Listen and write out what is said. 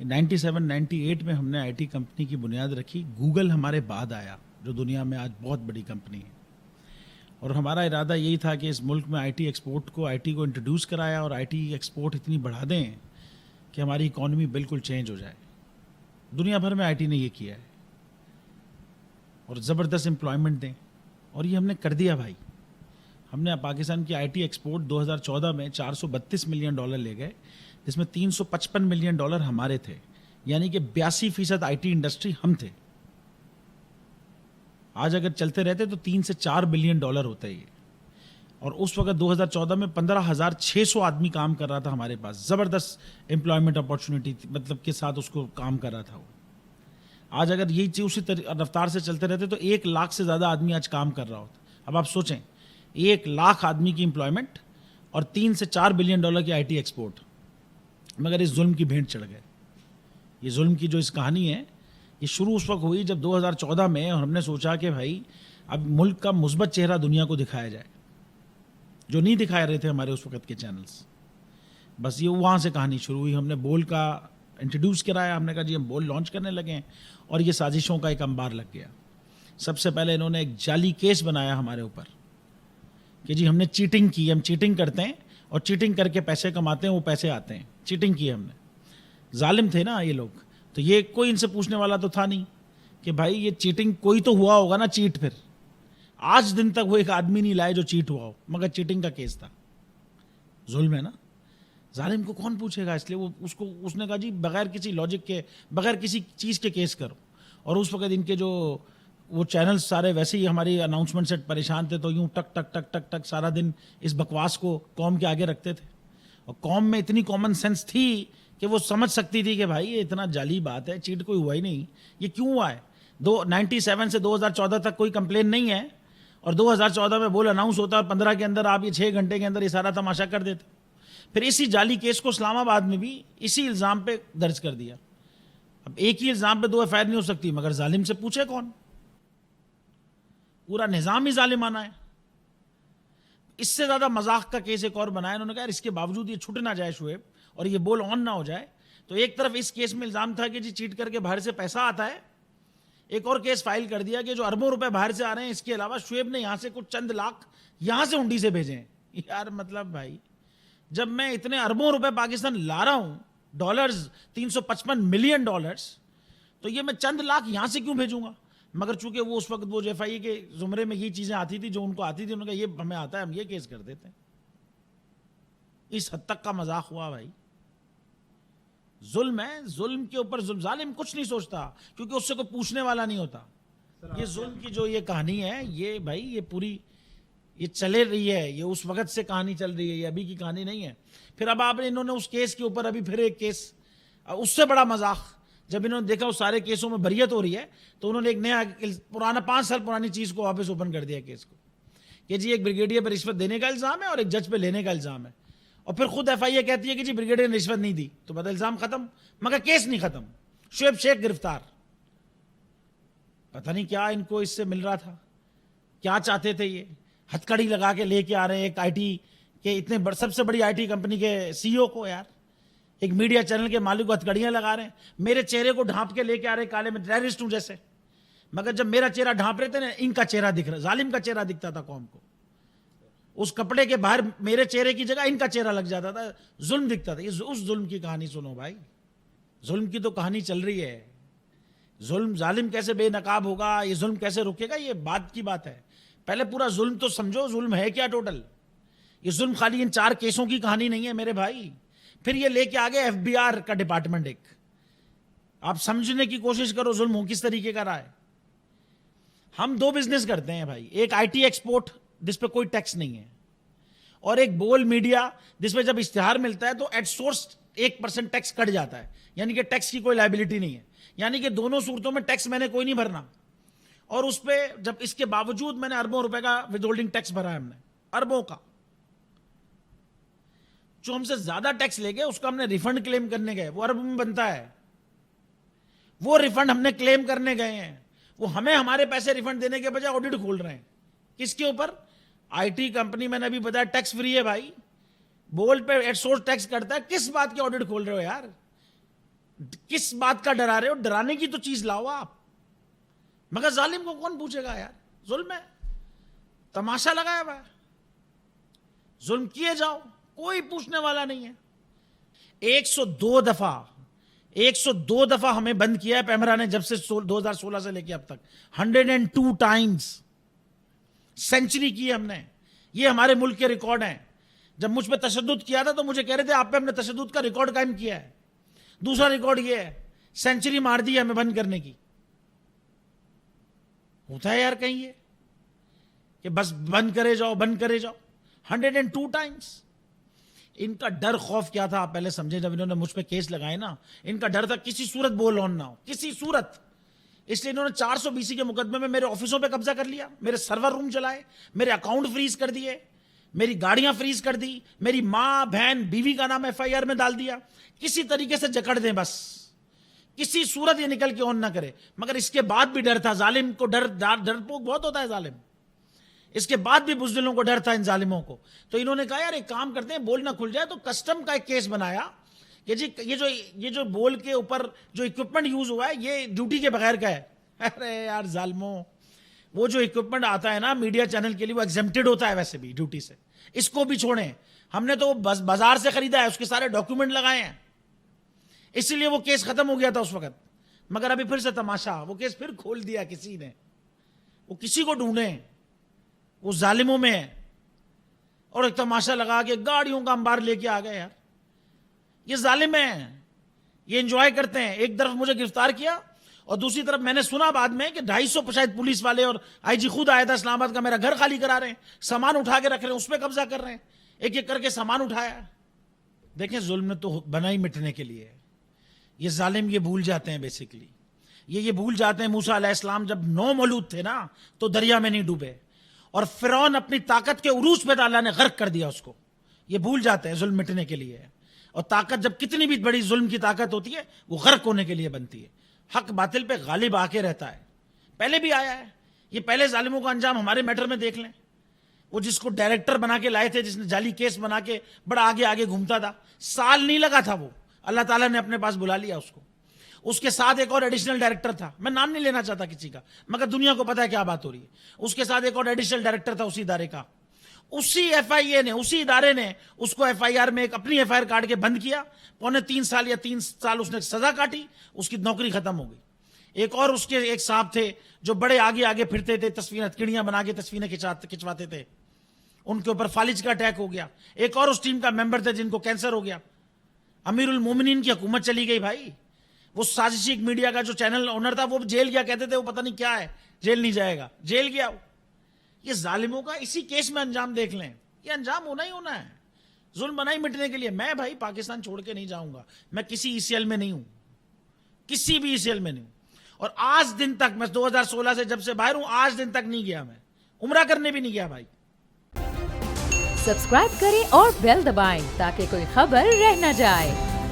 97-98 میں ہم نے آئی ٹی کمپنی کی بنیاد رکھی. گوگل ہمارے بعد آیا جو دنیا میں آج بہت بڑی کمپنی ہے, اور ہمارا ارادہ یہی تھا کہ اس ملک میں آئی ٹی کو انٹروڈیوس کرایا اور آئی ٹی ایکسپورٹ اتنی بڑھا دیں کہ ہماری اکانومی بالکل چینج ہو جائے. دنیا بھر میں آئی ٹی نے یہ کیا ہے اور زبردست امپلائمنٹ دیں, اور یہ ہم نے کر دیا بھائی. ہم نے پاکستان کی آئی ٹی ایکسپورٹ 2014 میں $432 ملین لے گئے, جس میں $355 ملین ہمارے تھے, یعنی کہ 82% آئی ٹی انڈسٹری ہم تھے. آج اگر چلتے رہتے تو 3 سے 4 بلین ڈالر ہوتا ہے یہ. اور اس وقت 2014 میں 15,600 آدمی کام کر رہا تھا ہمارے پاس. زبردست امپلائمنٹ اپارچونیٹی مطلب کے ساتھ اس کو کام کر رہا تھا وہ. آج اگر یہی چیز اسی رفتار سے چلتے رہتے تو 1 لاکھ سے زیادہ آدمی آج کام کر رہا ہوتا. اب آپ سوچیں 1 لاکھ آدمی کی امپلائمنٹ اور 3 سے 4 بلین ڈالر کی آئی ٹی ایکسپورٹ, مگر اس ظلم کی بھینٹ چڑھ گئے. یہ ظلم کی جو اس کہانی ہے یہ شروع اس وقت ہوئی جب 2014 میں ہم نے سوچا کہ بھائی اب ملک کا مثبت چہرہ دنیا کو دکھایا جائے, جو نہیں دکھا رہے تھے ہمارے اس وقت کے چینلز. بس یہ وہاں سے کہانی شروع ہوئی. ہم نے بول کا انٹروڈیوس کرایا, ہم نے کہا جی ہم بول لانچ کرنے لگے ہیں, اور یہ سازشوں کا ایک انبار لگ گیا. سب سے پہلے انہوں نے ایک جعلی کیس بنایا ہمارے اوپر کہ جی ہم نے چیٹنگ کی, ہم چیٹنگ کرتے ہیں اور چیٹنگ کر کے پیسے کماتے ہیں, وہ پیسے آتے ہیں. چیٹنگ کی ہم نے. ظالم تھے نا یہ لوگ, تو یہ کوئی ان سے پوچھنے والا تو تھا نہیں کہ بھائی یہ چیٹنگ کوئی تو ہوا ہوگا نا چیٹ. پھر آج دن تک وہ ایک آدمی نہیں لائے جو چیٹ ہوا ہو, مگر چیٹنگ کا کیس تھا. ظلم ہے نا. ظالم کو کون پوچھے گا, اس لیے وہ اس نے کہا جی بغیر کسی لاجک کے, بغیر کسی چیز کے کیس کرو. اور اس وقت ان کے جو وہ چینلز سارے ویسے ہی ہماری اناؤنسمنٹ سے پریشان تھے, تو یوں ٹک ٹک ٹک ٹک ٹک سارا دن اس بکواس کو قوم کے آگے رکھتے تھے. اور قوم میں اتنی کامن سینس تھی کہ وہ سمجھ سکتی تھی کہ بھائی یہ اتنا جعلی بات ہے, چیٹ کوئی ہوا ہی نہیں, یہ کیوں ہوا ہے. 97 سے 2014 تک کوئی کمپلین نہیں ہے, اور 2014 میں بول اناؤنس ہوتا ہے, اور 15 کے اندر آپ یہ 6 گھنٹے کے اندر یہ سارا تماشا کر دیتے. پھر اسی جعلی کیس کو اسلام آباد میں بھی اسی الزام پہ درج کر دیا. اب ایک ہی الزام پہ 2 ایف آئی آر نہیں ہو سکتی, مگر ظالم سے پوچھے کون. پورا نظام ہی ظالمانہ ہے. اس سے زیادہ مذاق کا کیس ایک اور بنایا انہوں نے کہا اس کے باوجود یہ چھٹ نہ جائے شعیب, اور یہ بول آن نہ ہو جائے. تو ایک طرف اس کیس میں الزام تھا کہ جی چیٹ کر کے باہر سے پیسہ آتا ہے, ایک اور کیس فائل کر دیا کہ جو اربوں روپے باہر سے آ رہے ہیں, اس کے علاوہ شعیب نے یہاں سے کچھ چند لاکھ یہاں سے ہنڈی سے بھیجے ہیں. یار مطلب بھائی جب میں اتنے اربوں روپے پاکستان لا رہا ہوں, ڈالرز $355 ملین, تو یہ میں چند لاکھ یہاں سے کیوں بھیجوں گا. مگر چونکہ وہ اس وقت وہ ایف آئی اے کے زمرے میں یہ چیزیں آتی تھی جو ان کو آتی تھی, انہوں نے کہا یہ ہمیں آتا ہے, ہم یہ کیس کر دیتے ہیں. اس حد تک کا مذاق ہوا بھائی. ظلم ہے, ظلم کے اوپر ظلم. ظالم کچھ نہیں سوچتا کیونکہ اس سے کوئی پوچھنے والا نہیں ہوتا. یہ ظلم کی جو یہ کہانی ہے, یہ بھائی یہ پوری یہ چلے رہی ہے, یہ اس وقت سے کہانی چل رہی ہے, یہ ابھی کی کہانی نہیں ہے. پھر اب آپ نے انہوں نے اس کیس کے اوپر ابھی پھر ایک کیس, اس سے بڑا مذاق, جب انہوں نے دیکھا اس سارے کیسوں میں بریت ہو رہی ہے, تو انہوں نے ایک نیا پرانا 5 سال پرانی چیز کو واپس اوپن کر دیا کیس کو, کہ جی ایک بریگیڈیئر پہ رشوت دینے کا الزام ہے اور ایک جج پہ لینے کا الزام ہے. اور پھر خود ایف آئی اے کہتی ہے کہ جی بریگیڈیئر نے رشوت نہیں دی, تو بتا الزام ختم, مگر کیس نہیں ختم. شعیب شیخ گرفتار. پتہ نہیں کیا ان کو اس سے مل رہا تھا, کیا چاہتے تھے. یہ ہتھ کڑی لگا کے لے کے آ رہے ہیں ایک آئی ٹی کے اتنے سب سے بڑی آئی ٹی کمپنی کے سی او کو, یار ایک میڈیا چینل کے مالک کو ہتھکڑیاں لگا رہے ہیں. میرے چہرے کو ڈھانپ کے لے کے آ رہے کالے میں, ٹیررسٹ ہوں جیسے. مگر جب میرا چہرہ ڈھانپ رہے تھے نا, ان کا چہرہ دکھ رہا, ظالم کا چہرہ دکھتا تھا قوم کو. اس کپڑے کے باہر میرے چہرے کی جگہ ان کا چہرہ لگ جاتا تھا, ظلم دکھتا تھا. اس ظلم کی کہانی سنو بھائی, ظلم کی تو کہانی چل رہی ہے. ظالم کیسے بے نقاب ہوگا, یہ ظلم کیسے رکے گا, یہ بات کی بات ہے. پہلے پورا ظلم تو سمجھو, ظلم ہے کیا ٹوٹل. یہ ظلم خالی ان 4 کیسوں کی کہانی نہیں ہے میرے بھائی. پھر یہ لے کے آگے ایف بی آر کا ڈپارٹمنٹ. ایک آپ سمجھنے کی کوشش کرو ظلم ہو کس طریقے کا رہا ہے. ہم 2 بزنس کرتے ہیں بھائی, ایک آئی ٹی ایکسپورٹ جس پہ کوئی ٹیکس نہیں ہے, اور ایک بول میڈیا جس پہ جب اشتہار ملتا ہے تو ایٹ سورس 1% ٹیکس کٹ جاتا ہے, یعنی کہ ٹیکس کی کوئی لائبلٹی نہیں ہے. یعنی کہ دونوں صورتوں میں ٹیکس میں نے کوئی نہیں بھرنا. اور اس پہ جب اس کے باوجود میں نے اربوں روپے کا ود ہولڈنگ ٹیکس بھرا ہے, ہم نے اربوں کا. جو ہم سے زیادہ ٹیکس لے گئے اس کا ہم نے ریفنڈ کلیم کرنے گئے, وہ ارب میں بنتا ہے, وہ ریفنڈ ہم نے کلیم کرنے گئے ہیں. وہ ہمیں ہمارے پیسے ریفنڈ دینے کے بجائے آڈٹ کھول رہے ہیں. کس کے اوپر؟ I T company. میں نے ابھی بتایا ٹیکس فری ہے بھائی, بول پہ ایٹ سورس ٹیکس کرتا ہے, کس بات کی آڈٹ کھول رہے ہو یار. کس بات کا ڈرا رہے ہو؟ ڈرانے کی تو چیز لاؤ آپ. مگر ظالم کو کون پوچھے گا یار؟ ظلم ہے, تماشا لگایا ہوا ہے, ظلم کیے جاؤ, کوئی پوچھنے والا نہیں ہے. 102 دفعہ ہمیں بند کیا ہے پیمرا نے, جب سے 2016 سے لے کے اب تک 102 ٹائمز سینچری کی ہے ہم نے. یہ ہمارے ملک کے ریکارڈ ہیں. جب مجھ پہ تشدد کیا تھا تو مجھے کہہ رہے تھے آپ پہ ہم نے تشدد کا ریکارڈ قائم کیا ہے. دوسرا ریکارڈ یہ ہے, سینچری مار دی ہے ہمیں بند کرنے کی. ہوتا ہے یار کہیں یہ کہ بس بند کرے جاؤ بند کرے جاؤ؟ 102 ٹائمز. ان کا ڈر خوف کیا تھا آپ پہلے سمجھیں. جب انہوں نے مجھ پہ کیس لگائے نا, ان کا ڈر تھا کسی صورت بول آن نہ ہو, کسی صورت. اس لیے انہوں نے 420 کے مقدمے میں میرے آفسوں پہ قبضہ کر لیا, میرے سرور روم چلائے, میرے اکاؤنٹ فریز کر دیے, میری گاڑیاں فریز کر دی, میری ماں بہن بیوی کا نام FIR میں ڈال دیا. کسی طریقے سے جکڑ دیں بس, کسی صورت یہ نکل کے آن نہ کرے. مگر اس کے بعد بھی ڈر تھا. ظالم کو ڈرپوک بہت ہوتا ہے ظالم. اس کے بعد بھی بزدلوں کو ڈر تھا ان ظالموں کو. تو انہوں نے کہا یار ایک کام کرتے ہیں, بول نہ کھل جائے. تو کسٹم کا ایک کیس بنایا کہ جی یہ جو بول کے اوپر جو اکوپمنٹ یوز ہوا ہے یہ ڈیوٹی کے بغیر کا ہے. ارے یار ظالموں, وہ جو اکوپمنٹ آتا ہے نا میڈیا چینل کے لیے وہ ایگزمپٹڈ ہوتا ہے ویسے بھی ڈیوٹی سے. اس کو بھی چھوڑیں, ہم نے تو بس بازار سے خریدا ہے, اس کے سارے ڈاکیومنٹ لگائے ہیں, اسی لیے وہ کیس ختم ہو گیا تھا اس وقت. مگر ابھی پھر سے تماشا, وہ کیس پھر کھول دیا کسی نے. وہ کسی کو ڈھونڈیں, وہ ظالموں میں ہے. اور ایک تماشا لگا کے گاڑیوں کا انبار لے کے آ گئے. یار یہ ظالم ہیں, یہ انجوائے کرتے ہیں. ایک طرف مجھے گرفتار کیا اور دوسری طرف میں نے سنا بعد میں کہ 250 شاید پولیس والے اور IG خود آیا تھا اسلام آباد کا, میرا گھر خالی کرا رہے ہیں, سامان اٹھا کے رکھ رہے ہیں, اس پہ قبضہ کر رہے ہیں. ایک ایک کر کے سامان اٹھایا. دیکھیں ظلم نے تو بنا ہی مٹنے کے لیے. یہ ظالم یہ بھول جاتے ہیں بیسیکلی, یہ بھول جاتے ہیں موسیٰ علیہ السلام جب 9 مولود تھے نا تو دریا میں نہیں ڈوبے, اور فرعون اپنی طاقت کے عروج پہ اللہ نے غرق کر دیا اس کو. یہ بھول جاتے ہیں ظلم مٹنے کے لیے. اور طاقت جب کتنی بھی بڑی ظلم کی طاقت ہوتی ہے وہ غرق ہونے کے لیے بنتی ہے. حق باطل پہ غالب آ کے رہتا ہے. پہلے بھی آیا ہے. یہ پہلے ظالموں کا انجام ہمارے میٹر میں دیکھ لیں. وہ جس کو ڈائریکٹر بنا کے لائے تھے, جس نے جعلی کیس بنا کے بڑا آگے آگے گھومتا تھا, سال نہیں لگا تھا, وہ اللہ تعالیٰ نے اپنے پاس بلا لیا اس کو. اس کے ساتھ ایک اور ایڈیشنل ڈائریکٹر تھا, میں نام نہیں لینا چاہتا کسی کا, مگر دنیا کو پتا ہے کیا بات ہو رہی ہے. اس کے ساتھ ایک اور ایڈیشنل ڈائریکٹر تھا اسی ادارے کا. اسی FIA نے, اسی ادارے نے اس کو FIR میں اپنی FIR کاٹ کے بند کیا. 2.5 سال یا 3 سال اس نے سزا کاٹی, اس کی نوکری ختم ہو گئی. ایک اور اس کے ایک صاحب تھے جو بڑے آگے آگے پھرتے تھے, تصویریں ہتکڑیاں بنا کے تصویریں کھچواتے تھے, ان کے اوپر فالج کا اٹیک ہو گیا. ایک اور اس ٹیم کا ممبر تھے جن کو کینسر ہو گیا. امیر المومنین کی حکومت چلی گئی بھائی. وہ سازشی میڈیا کا جو چینل اونر تھا وہ جیل گیا, کہتے تھے وہ پتہ نہیں کیا ہے, جیل نہیں جائے گا, جیل گیا. یہ ظالموں کا اسی کیس میں انجام دیکھ لیں. یہ انجام ہونا ہی ہونا ہے, ظلم بنا ہی مٹنے کے لیے. میں بھائی پاکستان چھوڑ کے نہیں جاؤں گا. میں کسی ECL میں نہیں ہوں, کسی بھی ECL میں نہیں ہوں. اور آج دن تک, میں 2016 سے جب سے باہر ہوں, آج دن تک نہیں گیا. میں عمرہ کرنے بھی نہیں گیا بھائی. سبسکرائب کریں اور بیل دبائیں تاکہ کوئی خبر رہ نہ جائے.